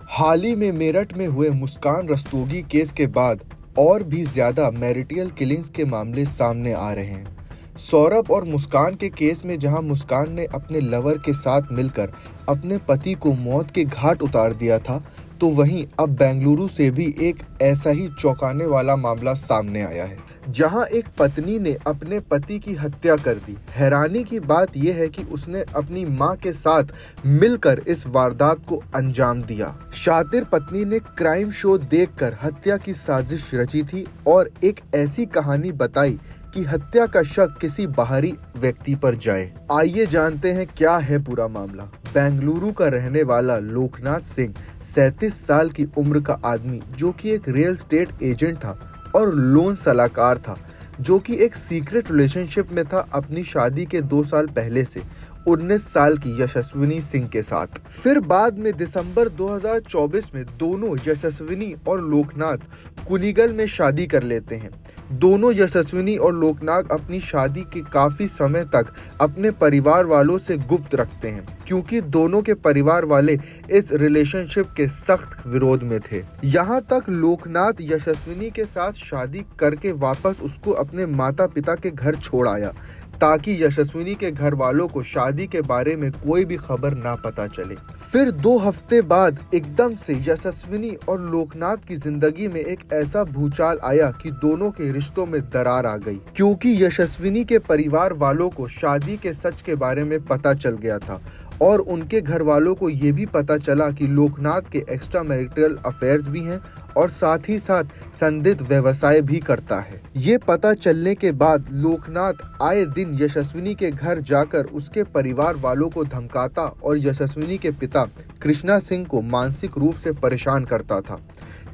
हाल ही में मेरठ में हुए मुस्कान रस्तोगी केस के बाद और भी ज्यादा मैरिटल किलिंग्स के मामले सामने आ रहे हैं। सौरभ और मुस्कान के केस में जहां मुस्कान ने अपने लवर के साथ मिलकर अपने पति को मौत के घाट उतार दिया था, तो वहीं अब बेंगलुरु से भी एक ऐसा ही चौंकाने वाला मामला सामने आया है, जहां एक पत्नी ने अपने पति की हत्या कर दी। हैरानी की बात यह है कि उसने अपनी मां के साथ मिलकर इस वारदात को अंजाम दिया। शातिर पत्नी ने क्राइम शो देखकर हत्या की साजिश रची थी और एक ऐसी कहानी बताई कि हत्या का शक किसी बाहरी व्यक्ति पर जाए। आइए जानते हैं क्या है पूरा मामला। बेंगलुरु का रहने वाला लोकनाथ सिंह 37 साल की उम्र का आदमी, जो कि एक रियल एस्टेट एजेंट था और लोन सलाहकार था, जो कि एक सीक्रेट रिलेशनशिप में था अपनी शादी के 2 साल पहले से 19 साल की यशस्विनी सिंह के साथ। फिर बाद में दिसंबर 2024 में दोनों यशस्विनी और लोकनाथ कुनिगल में शादी कर लेते हैं। दोनों यशस्विनी और लोकनाथ अपनी शादी के काफी समय तक अपने परिवार वालों से गुप्त रखते हैं, क्योंकि दोनों के परिवार वाले इस रिलेशनशिप के सख्त विरोध में थे। यहाँ तक लोकनाथ यशस्विनी के साथ शादी करके वापस उसको अपने माता पिता के घर छोड़ आया, ताकि यशस्विनी के घर वालों को शादी के बारे में कोई भी खबर ना पता चले। फिर 2 हफ्ते बाद एकदम से यशस्विनी और लोकनाथ की जिंदगी में एक ऐसा भूचाल आया कि दोनों के रिश्तों में दरार आ गई, क्योंकि यशस्विनी के परिवार वालों को शादी के सच के बारे में पता चल गया था और उनके घर वालों को ये भी पता चला कि लोकनाथ के एक्स्ट्रा मैरिटल अफेयर्स भी हैं और साथ ही साथ संदिग्ध व्यवसाय भी करता है। ये पता चलने के बाद लोकनाथ आए दिन यशस्विनी के घर जाकर उसके परिवार वालों को धमकाता और यशस्विनी के पिता कृष्णा सिंह को मानसिक रूप से परेशान करता था।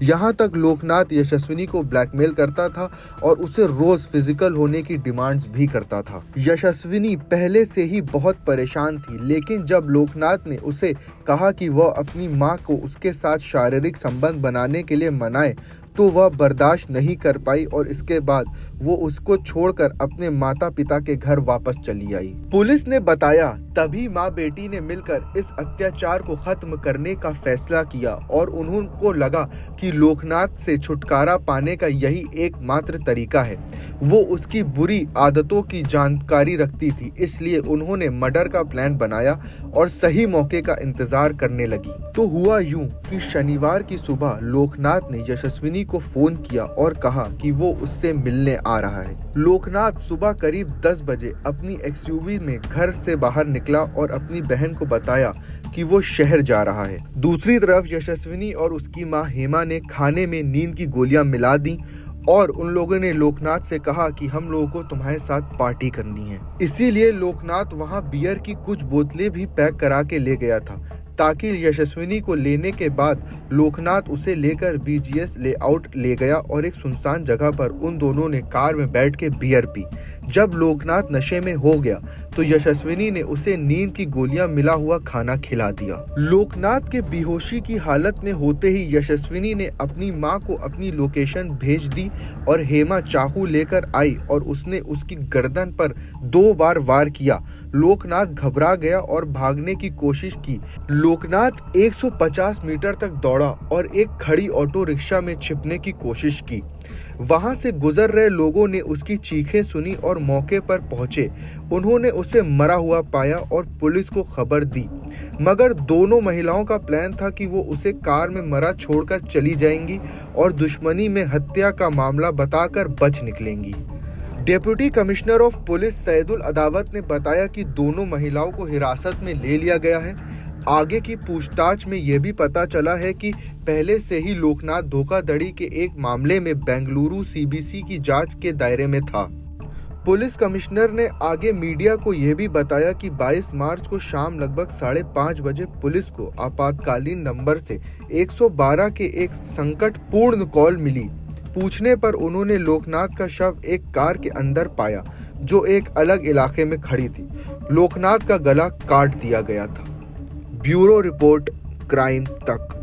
यहाँ तक लोकनाथ यशस्विनी को ब्लैकमेल करता था और उसे रोज फिजिकल होने की डिमांड्स भी करता था। यशस्विनी पहले से ही बहुत परेशान थी, लेकिन जब लोकनाथ ने उसे कहा कि वह अपनी मां को उसके साथ शारीरिक संबंध बनाने के लिए मनाए, तो वह बर्दाश्त नहीं कर पाई और इसके बाद वो उसको छोड़कर अपने माता पिता के घर वापस चली आई। पुलिस ने बताया तभी माँ बेटी ने मिलकर इस अत्याचार को खत्म करने का फैसला किया और उनको लगा कि लोकनाथ से छुटकारा पाने का यही एकमात्र तरीका है। वो उसकी बुरी आदतों की जानकारी रखती थी, इसलिए उन्होंने मर्डर का प्लान बनाया और सही मौके का इंतजार करने लगी। तो हुआ यूं कि शनिवार की सुबह लोकनाथ ने यशस्विनी को फोन किया और कहा कि वो उससे मिलने आ रहा है। लोकनाथ सुबह करीब 10 बजे अपनी एक्सयूवी में घर से बाहर निकला और अपनी बहन को बताया कि वो शहर जा रहा है। दूसरी तरफ यशस्विनी और उसकी मां हेमा ने खाने में नींद की गोलियां मिला दी और उन लोगों ने लोकनाथ से कहा कि हम लोगों को तुम्हारे साथ पार्टी करनी है। इसीलिए लोकनाथ वहां बियर की कुछ बोतलें भी पैक करा के ले गया था, ताकि यशस्विनी को लेने के बाद लोकनाथ उसे लेकर BGS लेआउट ले गया और एक सुनसान जगह पर उन दोनों ने कार में बैठ के बियर पी। जब लोकनाथ नशे में हो गया तो यशस्विनी ने उसे नींद की गोलियां मिला हुआ खाना खिला दिया। लोकनाथ के बेहोशी की हालत में होते ही यशस्विनी ने अपनी मां को अपनी लोकेशन भेज दी और हेमा चाकू लेकर आई और उसने उसकी गर्दन पर 2 बार वार किया। लोकनाथ घबरा गया और भागने की कोशिश की। लोकनाथ 150 मीटर तक दौड़ा और एक खड़ी ऑटो रिक्शा में छिपने की कोशिश की। वहां से गुजर रहे लोगों ने उसकी चीखें सुनी और मौके पर पहुंचे। उन्होंने उसे मरा हुआ पाया और पुलिस को खबर दी, मगर दोनों महिलाओं का प्लान था कि वो उसे कार में मरा छोड़कर चली जाएंगी और दुश्मनी में हत्या का मामला बताकर बच निकलेंगी। Deputy commissioner of police Saidul Adawat ने बताया कि दोनों महिलाओं को हिरासत में ले लिया गया है। आगे की पूछताछ में यह भी पता चला है कि पहले से ही लोकनाथ धोखाधड़ी के एक मामले में बेंगलुरु CBC की जांच के दायरे में था। पुलिस कमिश्नर ने आगे मीडिया को यह भी बताया कि 22 मार्च को शाम लगभग 5:30 बजे पुलिस को आपातकालीन नंबर से 112 के एक संकटपूर्ण कॉल मिली। पूछने पर उन्होंने लोकनाथ का शव एक कार के अंदर पाया, जो एक अलग इलाके में खड़ी थी। लोकनाथ का गला काट दिया गया था। ब्यूरो रिपोर्ट, क्राइम तक।